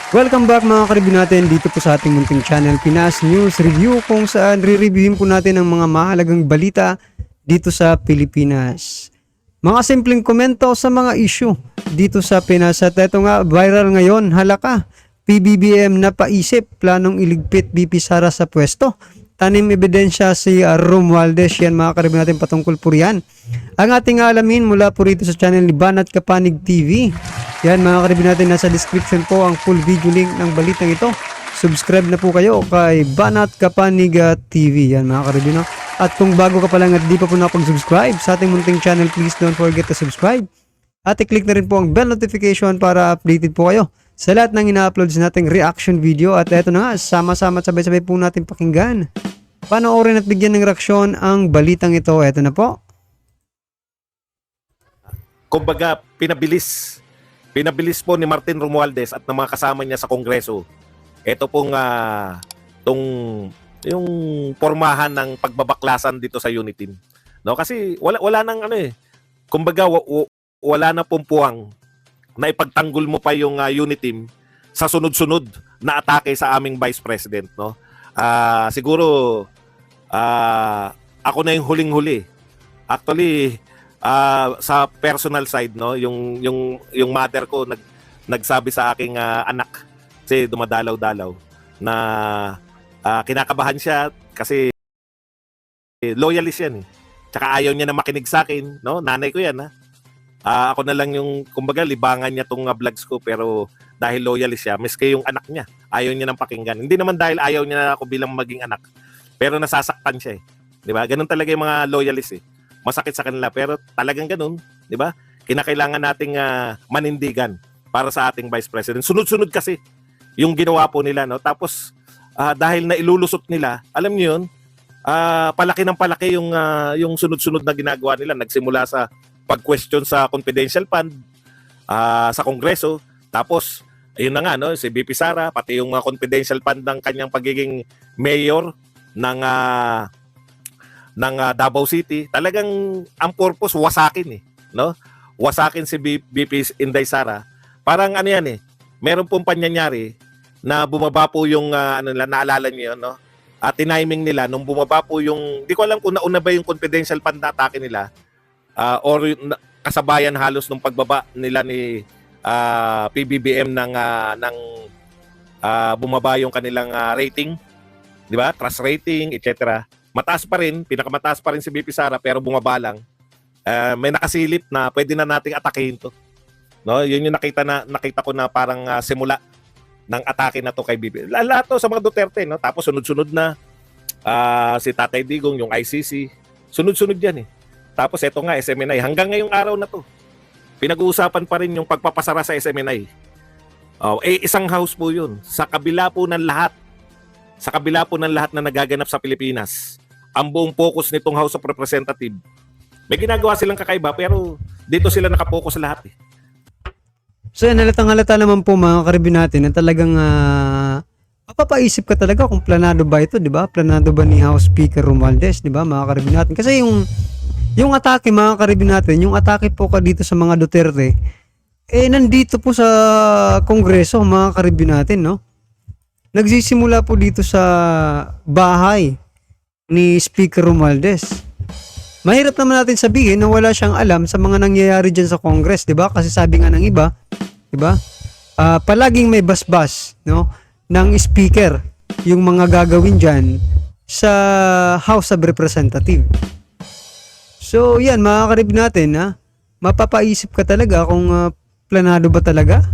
Welcome back mga karibin natin dito po sa ating munting channel Pinas News Review, kung saan re-reviewin po natin ang mga mahalagang balita dito sa Pilipinas. Mga simpleng komento sa mga issue dito sa Pinas. At ito nga, viral ngayon, halaka, PBBM na paisip, planong iligpit BP Sara sa pwesto. Tanim ebidensya si Romualdez. Yan mga karibin natin patungkol po riyan. Ang ating alamin mula po rito sa channel ni Banat Kapanig TV. Yan mga karibin natin, nasa description po ang full video link ng balitang ito. Subscribe na po kayo kay Banat Kapanig TV. Yan mga karibin. At kung bago ka pa lang at di pa po nakapag-subscribe sa ating munting channel, please don't forget to subscribe. At i-click na rin po ang bell notification para updated po kayo sa lahat ng ina-upload sa nating reaction video. At eto na nga, sama-sama at sabay-sabay po natin pakinggan. Panoorin at bigyan ng reaksyon ang balitang ito. Eto na po. Kumbaga, pinabilis po ni Martin Romualdez at ng mga kasama niya sa Kongreso. Ito pong yung pormahan ng pagbabaklasan dito sa Unitim. No, kasi wala nang kumbaga wala na pumpuang na ipagtanggol mo pa yung Unitim sa sunod-sunod na atake sa aming Vice President, no. Siguro ako na yung huling-huli. Actually, sa personal side, no, yung mother ko nagsabi sa aking anak, kasi dumadalaw-dalaw, na kinakabahan siya kasi loyalist yan eh. Tsaka ayaw niya na makinig sa akin, no? Nanay ko yan, ha. Ako na lang yung, kumbaga, libangan niya tong vlogs ko, pero dahil loyalist siya, miski yung anak niya, ayaw niya nang pakinggan. Hindi naman dahil ayaw niya na ako bilang maging anak, pero nasasaktan siya eh. 'Di ba? Ganun talaga yung mga loyalist eh. Masakit sa kanila, pero talagang ganun, 'di ba? Kinakailangan nating manindigan para sa ating Vice President. Sunod-sunod kasi yung ginawa po nila, no? Tapos dahil na ilulusot nila, alam niyo 'yun, palaki ng palaki yung sunod-sunod na ginagawa nila. Nagsimula sa pag-question sa confidential fund sa Kongreso, tapos ayun na nga, no, si BP Sara, pati yung confidential fund ng kanyang pagiging mayor ng Davao City. Talagang ang purpose wasakin eh, no? Wasakin si BP Inday Sara. Parang ano yan eh, meron pong panyanyari na bumaba po yung naalala niyo, no? At tiniming nila nung bumaba po yung, di ko alam kung nauna ba yung confidential fund na atake nila, or kasabayan halos nung pagbaba nila ni PBBM ng bumaba yung kanilang rating, di ba? Trust rating, etc. Mataas pa rin, pinakamataas pa rin si BP Sara, pero bumaba lang. May nakasilip na pwede na nating atakehin to. No, yun yung nakita ko na parang simula ng atake na to kay BP. Lahat to sa mga Duterte, no? Tapos sunod-sunod na si Tatay Digong, yung ICC. Sunod-sunod yan eh. Tapos eto nga, SMNI. Hanggang ngayong araw na to, pinag-uusapan pa rin yung pagpapasara sa SMNI. Isang house po yun. Sa kabila po ng lahat na nagaganap sa Pilipinas, ang buong focus nitong House of Representatives, may ginagawa silang kakaiba, pero dito sila nakapokus sa lahat eh. So yan, halatang-halata naman po mga karibin natin na talagang mapapaisip ka talaga kung planado ba ito, di ba? Planado ba ni House Speaker Romualdez, di ba mga karibin natin? Kasi yung atake mga karibin natin, yung atake po ka dito sa mga Duterte, nandito po sa Kongreso mga karibin natin, no? Nagsisimula po dito sa bahay ni Speaker Romualdez. Mahirap naman natin sabihin na wala siyang alam sa mga nangyayari dyan sa Congress, di ba? Kasi sabi nga ng iba, di ba? Palaging may basbas, no, ng speaker yung mga gagawin dyan sa House of Representatives. So, yan, mga karib natin, mapapaisip ka talaga kung planado ba talaga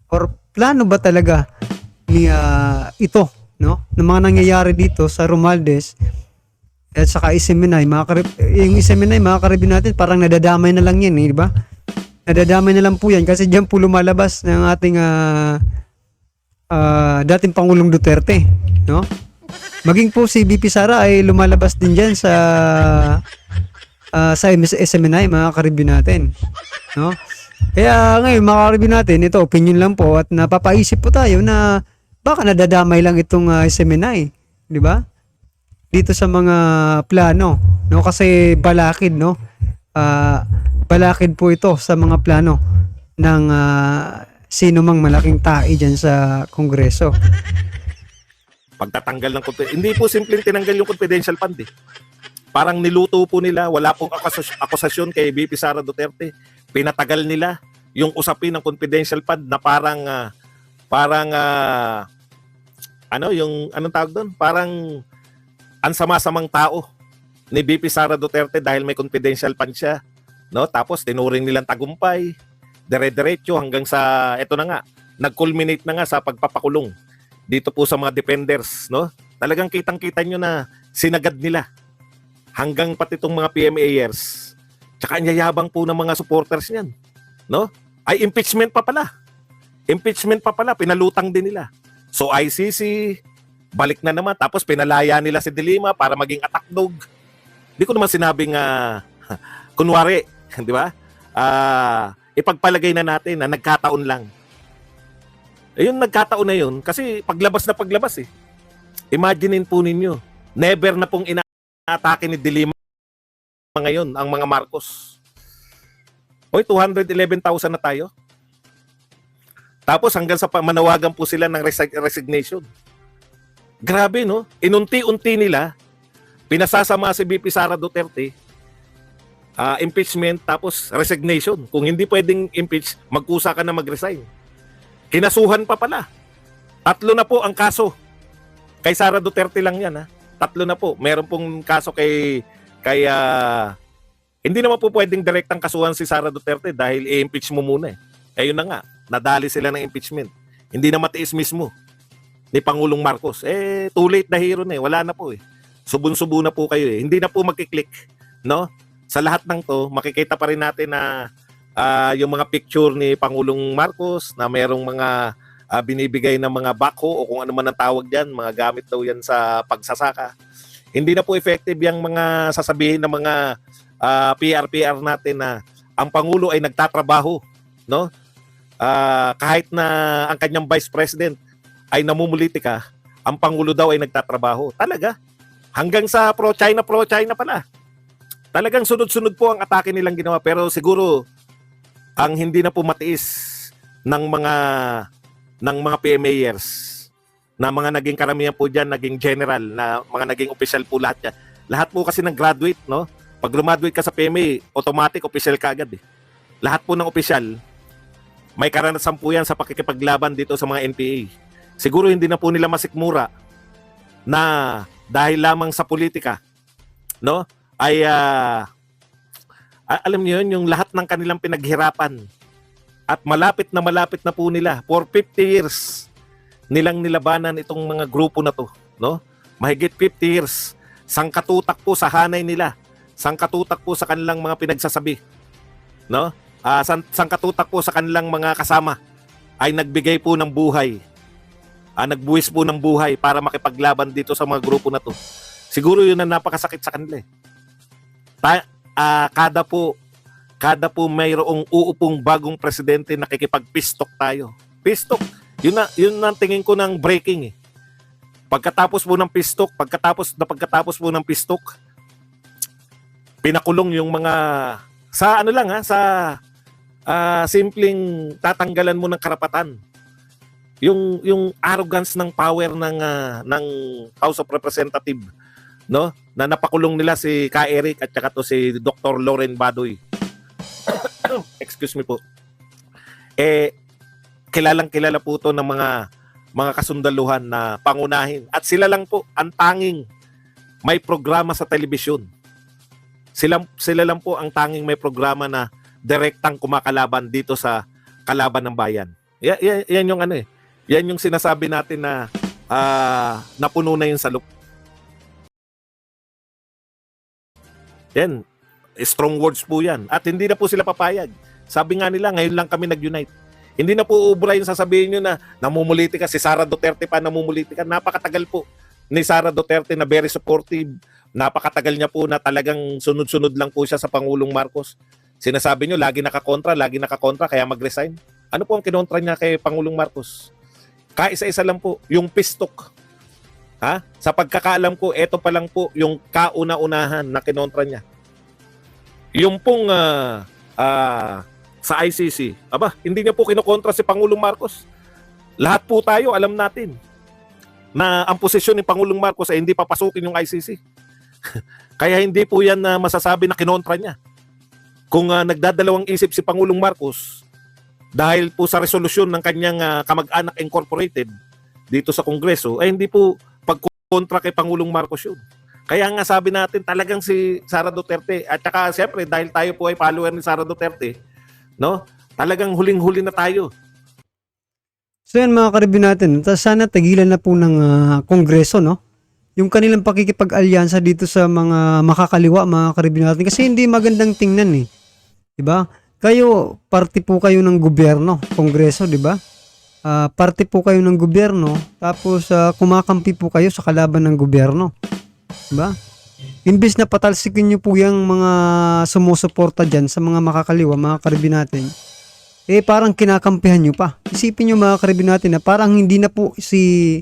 or plano ba talaga ni ito, no, ng mga nangyayari dito sa Romualdez at saka SMNI, yung SMNI mga karibin natin, parang nadadamay na lang yan, di ba? Nadadamay na lang po yan kasi diyan po lumalabas ng ating dating Pangulong Duterte, no? Maging po si BP Sara ay lumalabas din diyan sa SMNI mga karibin natin, no? Kaya ngayon mga karibin natin, ito opinion lang po at napapaisip po tayo na baka nadadamay lang itong SMNI, di ba? Dito sa mga plano, no, kasi balakid, no, balakid po ito sa mga plano ng sino mang malaking tai dyan sa Kongreso. Pagtatanggal ng hindi po simpleng tinanggal yung confidential fund eh. Parang niluto po nila, wala pong akusasyon kay VP Sara Duterte. Pinatagal nila yung usapin ng confidential fund na parang yung anong tawag doon? Parang ang sama-samang tao ni VP Sara Duterte dahil may confidential fund siya, no? Tapos tinuring nilang tagumpay, dire-diretso hanggang sa eto na nga, nag-culminate na nga sa pagpapakulong dito po sa mga defenders, no? Talagang kitang-kita nyo na sinagad nila hanggang pati itong mga PMAers. Tsaka ang yayabang po ng mga supporters niyan, no? Ay impeachment pa pala. Impeachment pa pala, pinalutang din nila. So ICC, balik na naman, tapos pinalaya nila si De Lima para maging attack dog. Di ko naman sinabing kunwari, di ba? Ipagpalagay na natin na nagkataon lang. Yung nagkataon na yun, kasi paglabas na paglabas eh. Imaginein po ninyo, never na pong ina-atake ni De Lima ngayon ang mga Marcos. Oy, 211,000 na tayo. Tapos hanggang sa manawagan po sila ng resignation. Grabe, no? Inunti-unti nila, pinasasama si VP Sara Duterte, impeachment, tapos resignation. Kung hindi pwedeng impeach, magkusa ka na mag-resign. Kinasuhan pa pala. 3 na po ang kaso. Kay Sara Duterte lang yan, ha? 3 na po. Meron pong kaso kay hindi naman po pwedeng direktang kasuhan si Sara Duterte dahil i-impeach mo muna eh. Ayun na nga, nadali sila ng impeachment. Hindi na matiis mismo ni Pangulong Marcos. Too late na hero na eh. Wala na po eh. Subun-subo na po kayo eh. Hindi na po magkiklik, no? Sa lahat ng to, makikita pa rin natin na yung mga picture ni Pangulong Marcos na merong mga binibigay ng mga backhoe o kung ano man ang tawag diyan, mga gamit daw yan sa pagsasaka. Hindi na po effective yung mga sasabihin ng mga PR natin na ang Pangulo ay nagtatrabaho, no? Kahit na ang kanyang Vice President ay namumulitika, ang Pangulo daw ay nagtatrabaho. Talaga. Hanggang sa pro-China pala. Talagang sunod-sunod po ang atake nilang ginawa. Pero siguro, ang hindi na po matiis ng mga PMAers, na mga naging karamihan po dyan, naging general, na mga naging official po lahat yan. Lahat po kasi nag-graduate, no? Pag graduate ka sa PMA, automatic official ka agad eh. Lahat po ng official, may karanasan po yan sa pakikipaglaban dito sa mga NPA. Siguro hindi na po nila masikmura na dahil lamang sa politika, no? Ay alam niyo yun, yung lahat ng kanilang pinaghirapan at malapit na po nila for 50 years nilang nilabanan itong mga grupo na to, no? Mahigit 50 years. Sangkatutak po sa hanay nila. Sangkatutak po sa kanilang mga pinagsasabi, no? Sangkatutak po sa kanilang mga kasama ay nagbigay po ng buhay. Nagbuwis po ng buhay para makipaglaban dito sa mga grupo na to. Siguro yun ang napakasakit sa kanila eh. Kada po mayroong uupong bagong presidente, nakikipag-pistok tayo. Pistok. Yun na tingin ko ng breaking eh. Pagkatapos po ng pistok, pinakulong yung mga sa simpleng tatanggalan mo ng karapatan. Yung arrogance ng power ng House of Representative, no? Na napakulong nila si Ka Eric at saka to si Dr. Loren Badoy. Excuse me po. Kilalang-kilala po to ng mga kasundaluhan na pangunahin. At sila lang po ang tanging may programa sa telebisyon. Sila lang po ang tanging may programa na direktang kumakalaban dito sa kalaban ng bayan. Yan yung ano eh. Yan yung sinasabi natin na napuno na yung salop. Yan. Strong words po yan. At hindi na po sila papayag. Sabi nga nila, ngayon lang kami nag-unite. Hindi na po ubra yung sasabihin nyo na namumulitika. Si Sara Duterte pa namumulitika. Napakatagal po ni Sara Duterte na very supportive. Napakatagal niya po na talagang sunod-sunod lang po siya sa Pangulong Marcos. Sinasabi nyo, lagi nakakontra, kaya mag-resign. Ano po ang kinontra niya kay Pangulong Marcos? Kaisa-isa lang po, yung pistok. Sa pagkakaalam ko, eto pa lang po yung kauna-unahan na kinontra niya. Yung pong sa ICC. Aba, hindi niya po kinokontra si Pangulong Marcos. Lahat po tayo alam natin na ang posisyon ni Pangulong Marcos ay hindi papasukin yung ICC. Kaya hindi po yan masasabi na kinontra niya. Kung nagdadalawang isip si Pangulong Marcos dahil po sa resolusyon ng kanyang Kamag-anak Incorporated dito sa Kongreso, ay hindi po pagkontra kay Pangulong Marcos yun. Kaya nga sabi natin talagang si Sara Duterte, at saka siyempre dahil tayo po ay follower ni Sara Duterte, no? Talagang huling-huli na tayo. So yan mga karibin natin, sana tagilan na po ng Kongreso, no? Yung kanilang pakikipag-alyansa dito sa mga makakaliwa, mga karibin natin. Kasi hindi magandang tingnan eh. Diba? Kayo, party po kayo ng gobyerno, Kongreso, diba? Party po kayo ng gobyerno, tapos kumakampi po kayo sa kalaban ng gobyerno. Diba? Imbis na patalsikin nyo po yung mga sumusuporta dyan sa mga makakaliwa, mga karibin natin, eh parang kinakampihan nyo pa. Isipin nyo mga karibin natin na parang hindi na po si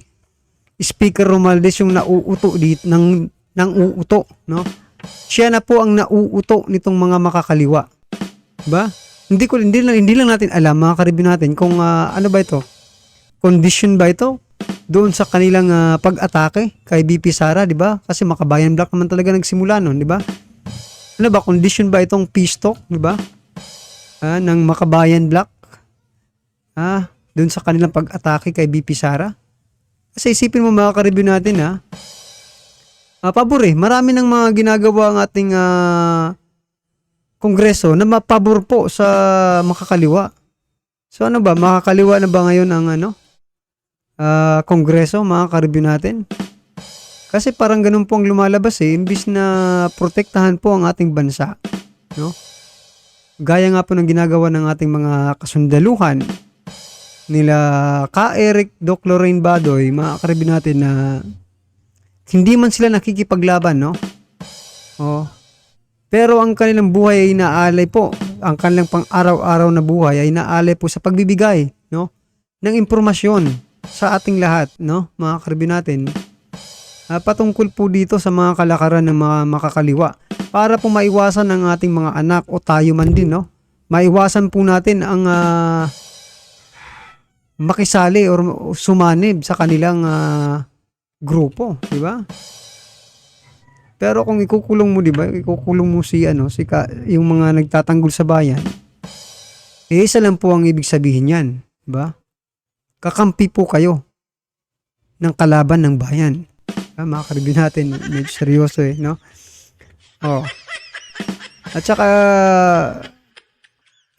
Speaker Romualdez yung nauuto dito ng uuto, no? Siya na po ang nauuto nitong mga makakaliwa. Diba? Hindi lang natin alam mga karibin natin kung ano ba ito? Condition ba ito? Doon sa kanilang pag-atake kay BP Sara, di ba? Kasi Makabayan Black naman talaga nagsimula noon, di ba? Ano ba, condition ba itong peace talk, di ba? Ng Makabayan Black? Doon sa kanilang pag-atake kay BP Sara? Kasi isipin mo mga karibyo natin, pabor eh. Marami ng mga ginagawa ang ating Kongreso na mapabor po sa makakaliwa. So ano ba, makakaliwa na ba ngayon ang Kongreso, mga karibyo natin? Kasi parang ganun po ang lumalabas eh, imbis na protektahan po ang ating bansa, no? Gaya nga po ng ginagawa ng ating mga kasundaluhan nila Ka Eric, Doc Lorraine Badoy, mga karibyo natin na hindi man sila nakikipaglaban, no? Pero ang kanilang buhay ay inaalay po, ang kanilang pang-araw-araw na buhay ay inaalay po sa pagbibigay, no, ng impormasyon sa ating lahat, no, mga karibyo natin, patungkol po dito sa mga kalakaran ng mga makakaliwa para po maiwasan ng ating mga anak o tayo man din, no, maiwasan po natin ang makisali or sumanib sa kanilang grupo, di ba? Pero kung ikukulong mo, di ba? Ikukulong mo yung mga nagtatanggol sa bayan. Eh, isa lang po ang ibig sabihin yan, di ba? Kakampi po kayo ng kalaban ng bayan. Mga karibin natin, medyo seryoso eh, no? At saka,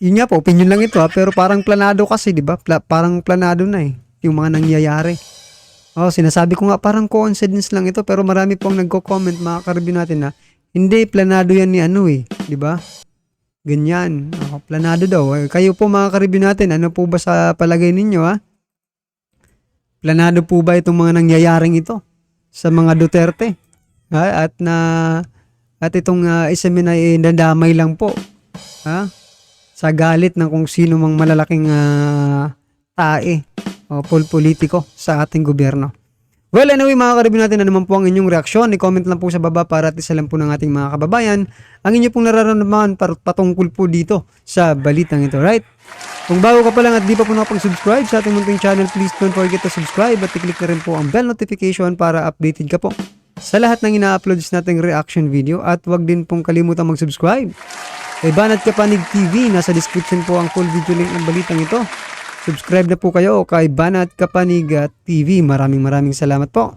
yun nga po, opinion lang ito pero parang planado kasi, di ba? Parang planado na eh, yung mga nangyayari. Sinasabi ko nga parang coincidence lang ito pero marami pong nagko-comment mga karibin natin na hindi, planado yan ni di ba? Ganyan. Planado daw. Kayo po mga karibin natin, ano po ba sa palagay ninyo Planado po ba itong mga nangyayaring ito sa mga Duterte? At itong isamin ay nadamay lang po. Sa galit ng kung sino mang malalaking tae o politiko sa ating gobyerno. Well, anyway mga karibin natin, ano naman po ang inyong reaksyon? I-comment lang po sa baba para at isa lang po ng ating mga kababayan ang inyo pong nararamdaman patungkol po dito sa balitang ito, right? Kung bago ka pa lang at di pa po nakapag-subscribe sa ating munting channel, please don't forget to subscribe at i-click na rin po ang bell notification para updated ka po sa lahat ng ina-uploads nating reaction video at huwag din pong kalimutang mag-subscribe kay Banat Kapanig TV. Nasa description po ang full video link ng balitang ito. Subscribe na po kayo kay Banat Kapanig TV. Maraming salamat po.